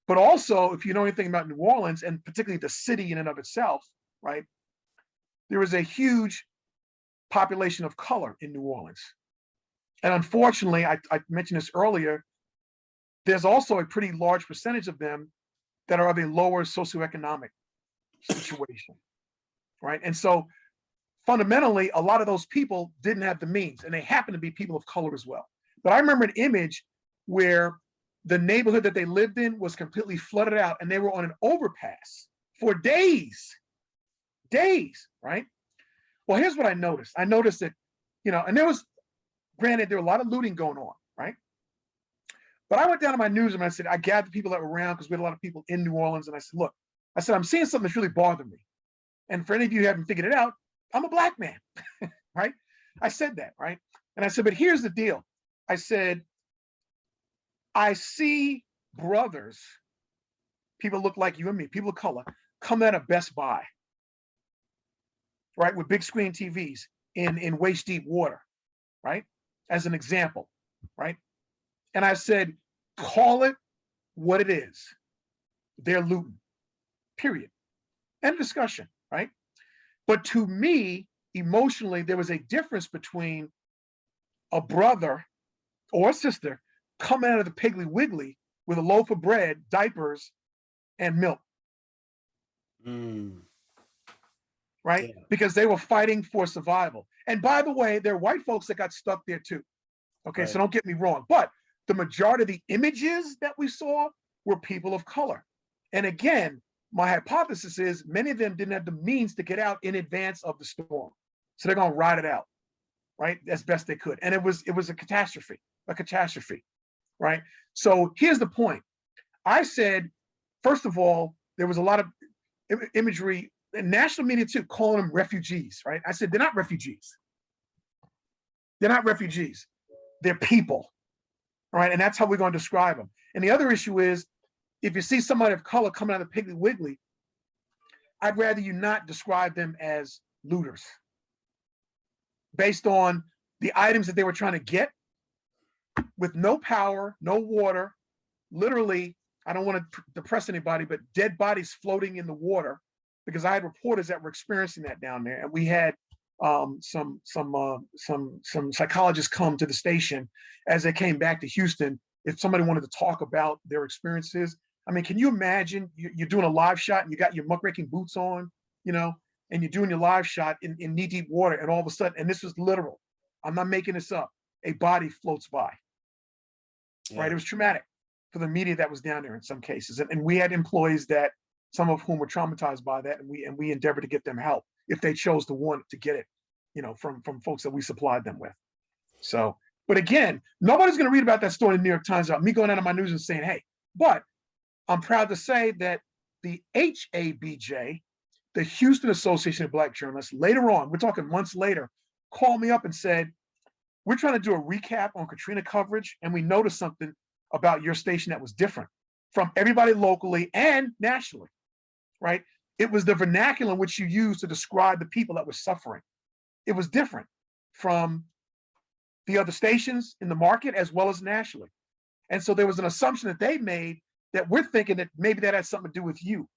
But also, if you know anything about New Orleans, and particularly the city in and of itself, right, there is a huge population of color in New Orleans. And unfortunately, I mentioned this earlier, there's also a pretty large percentage of them that are of a lower socioeconomic situation, right? And so fundamentally, a lot of those people didn't have the means, and they happen to be people of color as well. But I remember an image where the neighborhood that they lived in was completely flooded out, and they were on an overpass for days, right? Well, here's what I noticed. I noticed that, and there was, granted, there were a lot of looting going on, right? But I went down to my newsroom and I said, I gathered people that were around, because we had a lot of people in New Orleans. And I said, look, I'm seeing something that's really bothering me. And for any of you who haven't figured it out, I'm a black man, right? I said that, right? And I said, but here's the deal. I said, I see brothers, people look like you and me, people of color, come out of Best Buy, right? With big screen TVs in waist deep water, right? As an example, right? And I said, call it what it is. They're looting, period. End of discussion, right? But to me, emotionally, there was a difference between a brother or a sister coming out of the Piggly Wiggly with a loaf of bread, diapers, and milk. Right? Yeah. Because they were fighting for survival. And by the way, there are white folks that got stuck there too. Okay, Right. so don't get me wrong. But the majority of the images that we saw were people of color. And again, my hypothesis is many of them didn't have the means to get out in advance of the storm. So they're gonna ride it out, right? As best they could. And it was a catastrophe, right? So here's the point. I said, first of all, there was a lot of imagery, and national media too, calling them refugees, right? I said, they're not refugees. They're not refugees. They're people, all right? And that's how we're going to describe them. And the other issue is, if you see somebody of color coming out of Piggly Wiggly, I'd rather you not describe them as looters based on the items that they were trying to get with no power, no water, literally, I don't want to depress anybody, but dead bodies floating in the water, because I had reporters that were experiencing that down there. And we had some psychologists come to the station as they came back to Houston. If somebody wanted to talk about their experiences, I mean, can you imagine you're doing a live shot and you got your muckraking boots on, you know, and you're doing your live shot in knee deep water, and all of a sudden, and this was literal, I'm not making this up, a body floats by, right? It was traumatic for the media that was down there in some cases. And we had employees that, some of whom were traumatized by that, and we endeavored to get them help if they chose to want to get it, you know, from folks that we supplied them with. So, but again, nobody's going to read about that story in the New York Times about me going out of my news and saying, hey, but I'm proud to say that the HABJ, the Houston Association of Black Journalists, later on, we're talking months later, called me up and said, we're trying to do a recap on Katrina coverage, and we noticed something about your station that was different from everybody locally and nationally, right? It was the vernacular in which you used to describe the people that were suffering. It was different from the other stations in the market as well as nationally. And so there was an assumption that they made that we're thinking that maybe that had something to do with you.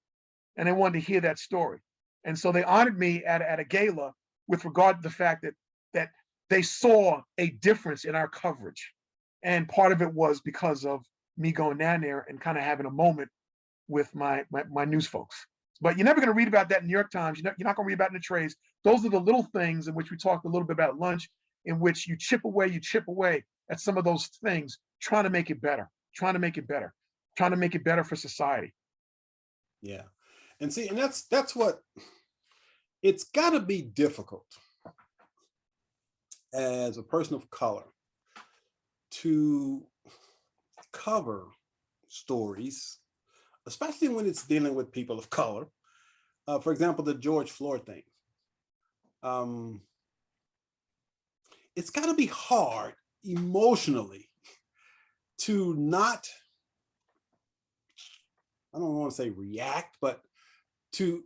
And they wanted to hear that story. And so they honored me at a gala with regard to the fact that they saw a difference in our coverage. And part of it was because of me going down there and kind of having a moment with my news folks. But you're never going to read about that in the New York Times. You're not going to read about it in the trades. Those are the little things in which we talked a little bit about lunch, in which you chip away at some of those things, trying to make it better, trying to make it better for society. Yeah. And see, and that's what, it's got to be difficult as a person of color to cover stories, especially when it's dealing with people of color. For example, the George Floyd thing. It's got to be hard emotionally to not, I don't want to say react, but to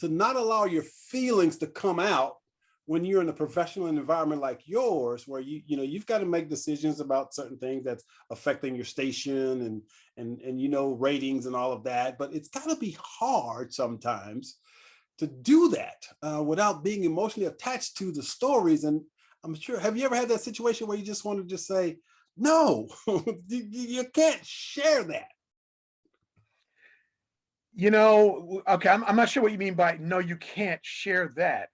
not allow your feelings to come out when you're in a professional environment like yours, where you've got to make decisions about certain things that's affecting your station and ratings and all of that. But it's got to be hard sometimes to do that without being emotionally attached to the stories. And I'm sure, have you ever had that situation where you just want to just say, no, you can't share that? Okay, I'm not sure what you mean by no, you can't share that.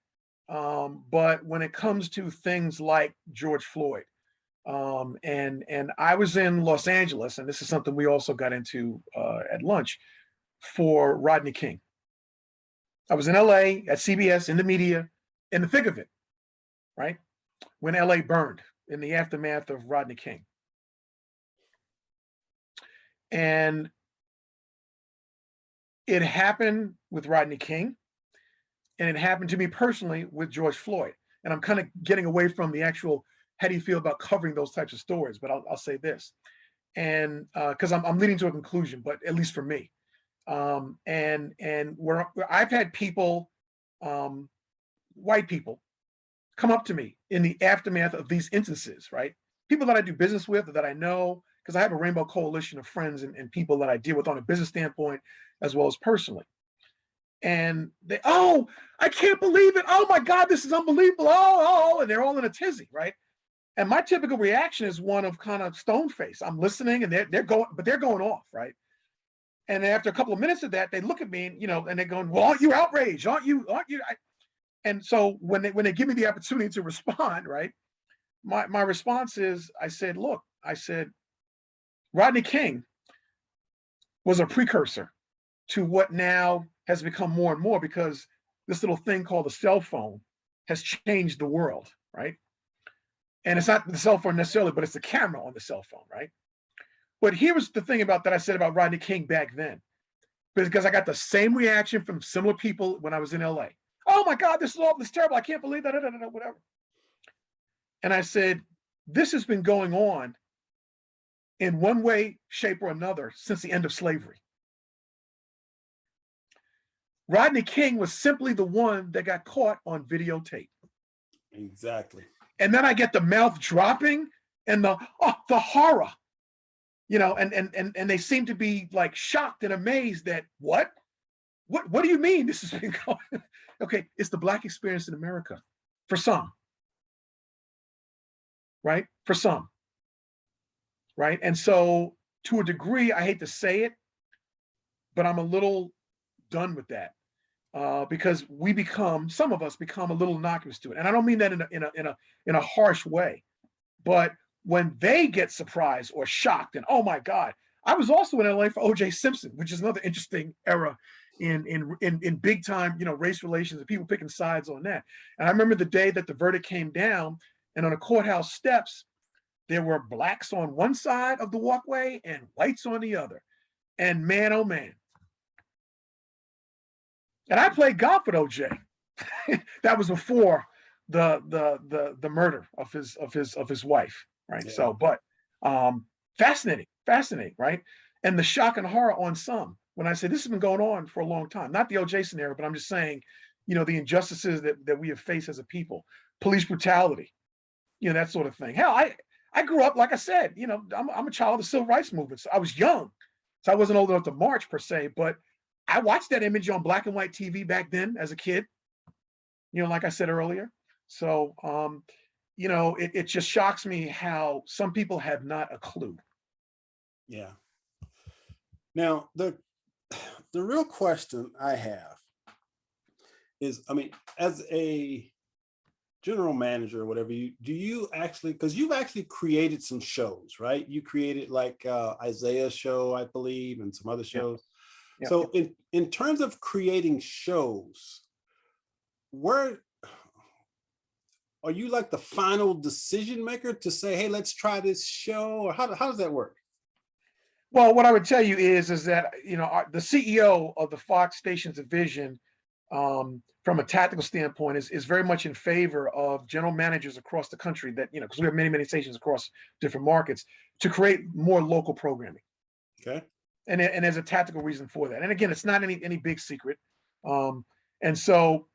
But when it comes to things like George Floyd, and I was in Los Angeles, and this is something we also got into at lunch, for Rodney King. I was in LA at CBS, in the media, in the thick of it, right? When LA burned in the aftermath of Rodney King. And it happened with Rodney King, and it happened to me personally with George Floyd. And I'm kind of getting away from the actual, how do you feel about covering those types of stories? But I'll say this, and because I'm leading to a conclusion, but at least for me, and where I've had people, white people, come up to me in the aftermath of these instances, right? People that I do business with, or that I know, because I have a rainbow coalition of friends and people that I deal with on a business standpoint as well as personally. And they, oh, I can't believe it. Oh my God, this is unbelievable. Oh, and they're all in a tizzy, right? And my typical reaction is one of kind of stone face. I'm listening and they're going off, right? And after a couple of minutes of that, they look at me, and, and they're going, well, aren't you outraged? Aren't you? And so when they give me the opportunity to respond, right? My response is, I said, Rodney King was a precursor to what now has become more and more, because this little thing called a cell phone has changed the world, right? And it's not the cell phone necessarily, but it's the camera on the cell phone, right? But here was the thing about that I said about Rodney King back then, because I got the same reaction from similar people when I was in LA. Oh my God, this is terrible. I can't believe that, whatever. And I said, this has been going on in one way, shape, or another since the end of slavery. Rodney King was simply the one that got caught on videotape. Exactly. And then I get the mouth dropping and the horror, and they seem to be like shocked and amazed that what do you mean this has been going? Okay, it's the Black experience in America for some, right? For some, right? And so to a degree, I hate to say it, but I'm a little done with that. Because some of us become a little innocuous to it, and I don't mean that in a harsh way, but when they get surprised or shocked, and oh my God, I was also in LA for O.J. Simpson, which is another interesting era in big time, race relations and people picking sides on that. And I remember the day that the verdict came down, and on the courthouse steps, there were Blacks on one side of the walkway and whites on the other, and man, oh man. And I played golf with OJ. That was before the murder of his wife, right? Yeah. So, but fascinating, right? And the shock and horror on some when I say this has been going on for a long time. Not the OJ scenario, but I'm just saying, the injustices that we have faced as a people, police brutality, that sort of thing. Hell, I grew up, like I said, I'm a child of the civil rights movement. So I was young, so I wasn't old enough to march per se, but I watched that image on black and white TV back then as a kid, like I said earlier. So, it just shocks me how some people have not a clue. Yeah. Now, the real question I have is, as a general manager or whatever, do you actually, because you've actually created some shows, right? You created like Isaiah's show, I believe, and some other shows. Yeah. Yep. So in terms of creating shows, where are you like the final decision maker to say, hey, let's try this show? Or how does that work? Well, what I would tell you is that, the CEO of the Fox Stations division, from a tactical standpoint, is very much in favor of general managers across the country that, because we have many, many stations across different markets, to create more local programming. Okay. And there's a tactical reason for that. And again, it's not any big secret. And so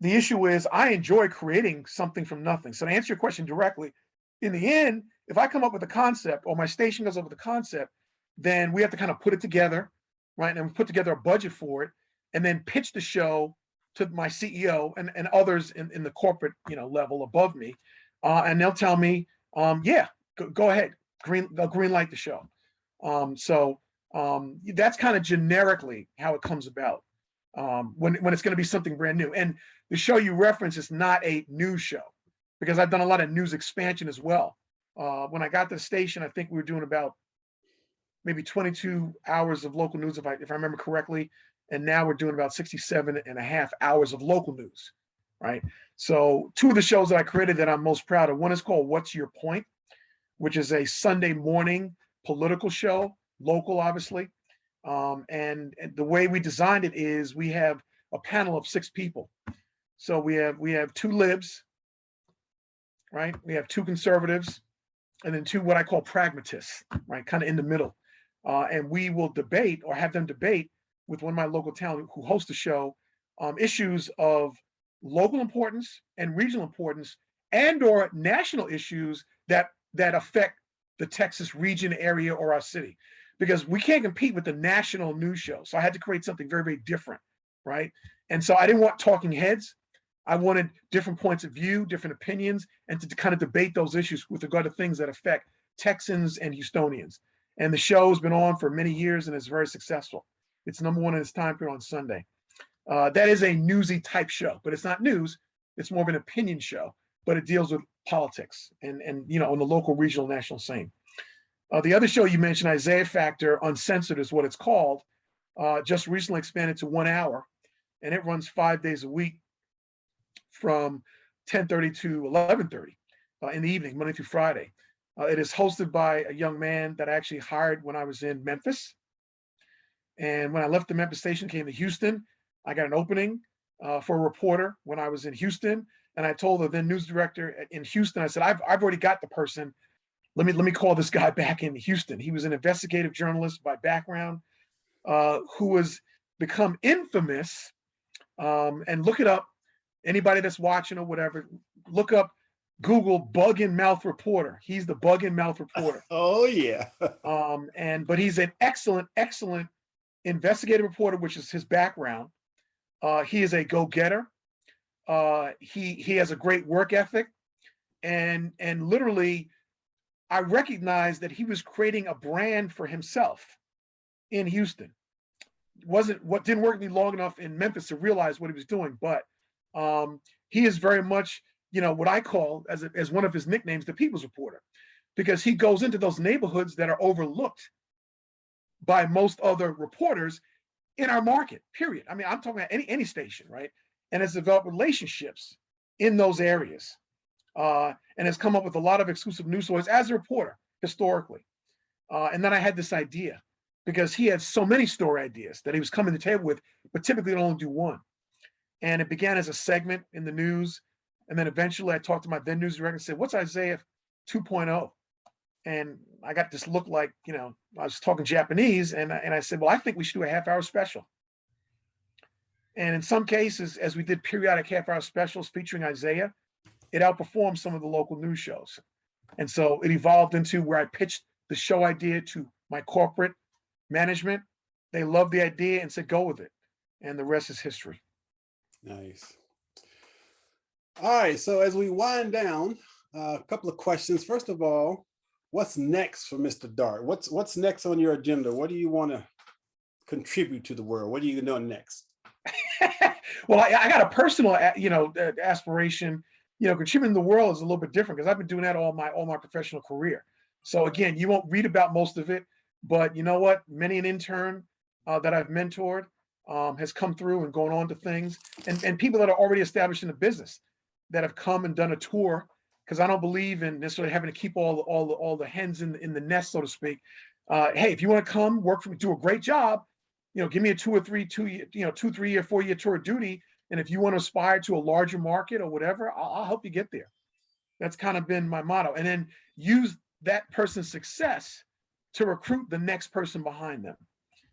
the issue is I enjoy creating something from nothing. So to answer your question directly, in the end, if I come up with a concept or my station comes up with a concept, then we have to kind of put it together, right? And we put together a budget for it and then pitch the show to my CEO and others in the corporate, level above me. And they'll tell me, yeah, go ahead, they'll green light the show. So that's kind of generically how it comes about when it's going to be something brand new. And the show you reference is not a news show, because I've done a lot of news expansion as well. When I got to the station, I think we were doing about maybe 22 hours of local news, if I remember correctly. And now we're doing about 67 and a half hours of local news, right? So two of the shows that I created that I'm most proud of, one is called What's Your Point, which is a Sunday morning political show, local, obviously. And the way we designed it is we have a panel of 6 people. So we have 2 libs, right? We have 2 conservatives, and then 2 what I call pragmatists, right? Kind of in the middle. And we will debate or have them debate with one of my local talent who hosts the show, issues of local importance and regional importance and or national issues that affect the Texas region, area, or our city, because we can't compete with the national news show. So I had to create something very, very different, right? And so I didn't want talking heads. I wanted different points of view, different opinions, and to kind of debate those issues with regard to things that affect Texans and Houstonians. And the show's been on for many years and is very successful. It's number one in its time period on Sunday. That is a newsy type show, but it's not news. It's more of an opinion show, but it deals with politics and on the local, regional, national scene. The other show you mentioned, Isaiah Factor Uncensored is what it's called, just recently expanded to 1 hour, and it runs 5 days a week from 10:30 to 11:30 in the evening, Monday through Friday. It is hosted by a young man that I actually hired when I was in Memphis. And when I left the Memphis station, came to Houston, I got an opening for a reporter when I was in Houston. And I told the then news director in Houston, I said, I've already got the person. Let me call this guy back in Houston. He was an investigative journalist by background who has become infamous. And look it up. Anybody that's watching or whatever, look up, Google bug in mouth reporter. He's the bug in mouth reporter. Oh yeah. But he's an excellent investigative reporter, which is his background. He is a go-getter. He has a great work ethic, and literally, I recognized that he was creating a brand for himself in Houston. Didn't work me long enough in Memphis to realize what he was doing, but he is very much, what I call as one of his nicknames, the people's reporter, because he goes into those neighborhoods that are overlooked by most other reporters in our market, period. I mean, I'm talking about any station, right? And has developed relationships in those areas and has come up with a lot of exclusive news stories as a reporter historically. And then I had this idea because he had so many story ideas that he was coming to the table with, but typically he'd only do one. And it began as a segment in the news. And then eventually I talked to my then news director and said, what's Isaiah 2.0? And I got this look like, I was talking Japanese, and I said, well, I think we should do a half-hour special. And in some cases, as we did periodic half-hour specials featuring Isaiah, it outperformed some of the local news shows. And so it evolved into where I pitched the show idea to my corporate management. They loved the idea and said, go with it. And the rest is history. Nice. All right, so as we wind down, a couple of questions. First of all, what's next for Mr. Dart? What's next on your agenda? What do you want to contribute to the world? What are you doing next? Well, I got a personal, aspiration. Contributing to the world is a little bit different because I've been doing that all my professional career. So again, you won't read about most of it, but you know what? Many an intern that I've mentored has come through and gone on to things, and people that are already established in the business that have come and done a tour. Because I don't believe in necessarily having to keep all the hens in the nest, so to speak. Hey, if you want to come work for me, do a great job, give me a 2 or 3 year, 4 year tour of duty. And if you want to aspire to a larger market or whatever, I'll help you get there. That's kind of been my motto. And then use that person's success to recruit the next person behind them.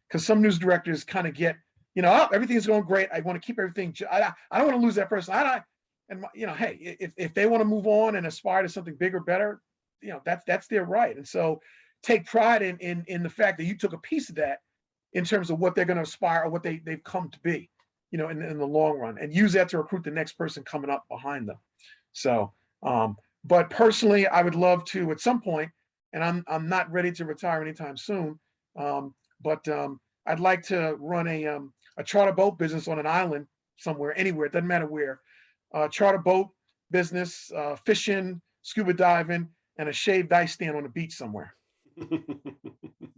Because some news directors kind of get, everything's going great. I want to keep everything. I don't want to lose that person. And hey, if they want to move on and aspire to something bigger, better, that's their right. And so take pride in the fact that you took a piece of that in terms of what they're going to aspire or what they've come to be, in the long run, and use that to recruit the next person coming up behind them. So, but personally, I would love to at some point, and I'm not ready to retire anytime soon. But I'd like to run a charter boat business on an island somewhere, anywhere. It doesn't matter where. Charter boat business, fishing, scuba diving, and a shaved ice stand on the beach somewhere.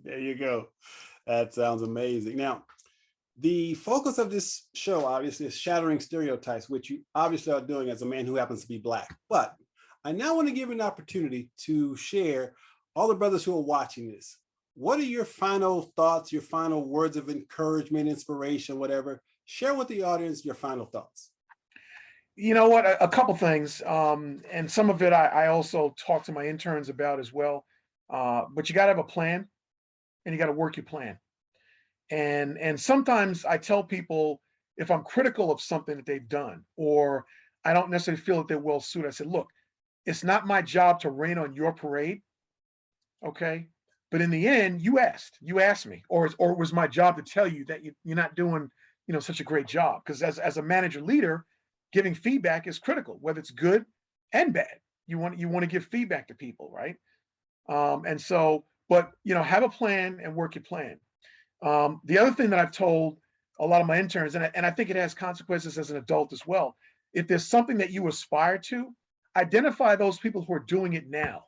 There you go. That sounds amazing. Now, the focus of this show obviously is shattering stereotypes, which you obviously are doing as a man who happens to be Black. But I now want to give you an opportunity to share all the brothers who are watching this. What are your final thoughts, your final words of encouragement, inspiration, whatever? Share with the audience your final thoughts. You know what? A couple things, and some of it I also talk to my interns about as well. But you got to have a plan, and you got to work your plan. And sometimes I tell people, if I'm critical of something that they've done, or I don't necessarily feel that they're well suited, I said, look, it's not my job to rain on your parade, okay? But in the end, you asked me, or it was my job to tell you that you're not doing, such a great job. Because as a manager leader, giving feedback is critical, whether it's good and bad. You want to give feedback to people, right? And so, but have a plan and work your plan. The other thing that I've told a lot of my interns, and I think it has consequences as an adult as well. If there's something that you aspire to, identify those people who are doing it now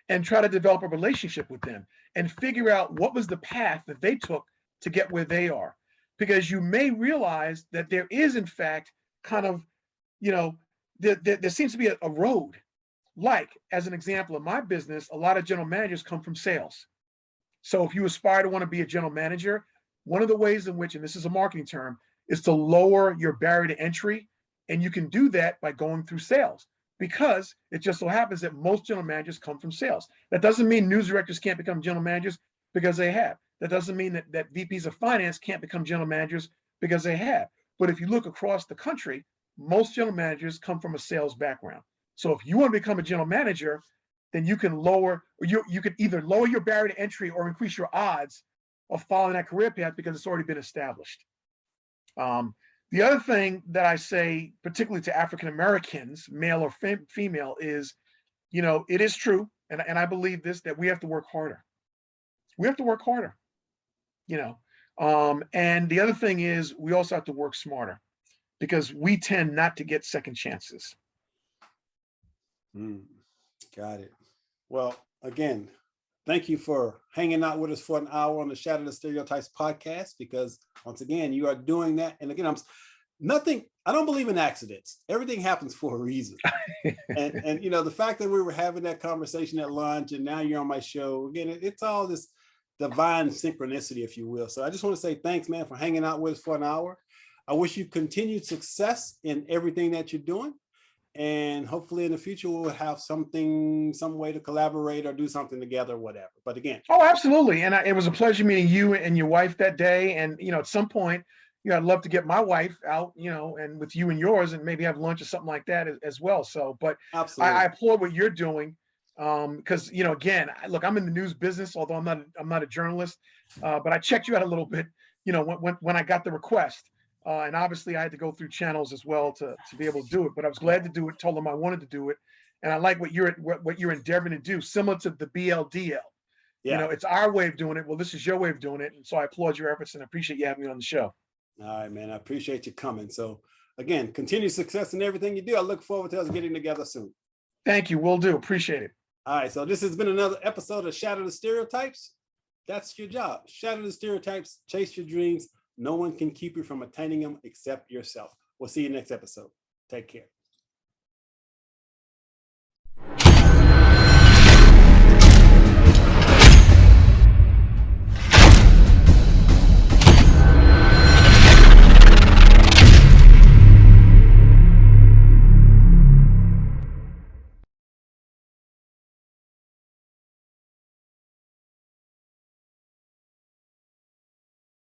and try to develop a relationship with them and figure out what was the path that they took to get where they are. Because you may realize that there is, in fact, kind of, there seems to be a road. Like, as an example, in my business, a lot of general managers come from sales. So if you aspire to want to be a general manager, one of the ways in which, and this is a marketing term, is to lower your barrier to entry. And you can do that by going through sales, because it just so happens that most general managers come from sales. That doesn't mean news directors can't become general managers, because they have. That doesn't mean that VPs of finance can't become general managers, because they have. But if you look across the country, most general managers come from a sales background. So if you want to become a general manager, then you can you could either lower your barrier to entry or increase your odds of following that career path, because it's already been established. The other thing that I say, particularly to African Americans, male or female, is, it is true, and I believe this, that we have to work harder. We have to work harder, and the other thing is we also have to work smarter, because we tend not to get second chances. Got it. Well, again, thank you for hanging out with us for an hour on the Shatter the Stereotypes podcast, because once again, you are doing that. And again, I don't believe in accidents. Everything happens for a reason. and the fact that we were having that conversation at lunch and now you're on my show, again, it's all this divine synchronicity, if you will. So I just want to say thanks, man, for hanging out with us for an hour. I wish you continued success in everything that you're doing. And hopefully in the future, we'll have some way to collaborate or do something together, whatever. But again. Oh, absolutely. And it was a pleasure meeting you and your wife that day. And, at some point, I'd love to get my wife out, and with you and yours, and maybe have lunch or something like that as well. So, but I applaud what you're doing. Because, again, look, I'm in the news business, although I'm not a journalist, but I checked you out a little bit, when I got the request. And obviously I had to go through channels as well to be able to do it, but I was glad to do it, told them I wanted to do it. And I like what you're endeavoring to do, similar to the BLDL. Yeah. It's our way of doing it. Well, this is your way of doing it. And so I applaud your efforts and appreciate you having me on the show. All right, man. I appreciate you coming. So again, continued success in everything you do. I look forward to us getting together soon. Thank you. Will do. Appreciate it. All right. So this has been another episode of Shatter the Stereotypes. That's your job. Shatter the stereotypes, chase your dreams. No one can keep you from attaining them except yourself. We'll see you next episode. Take care.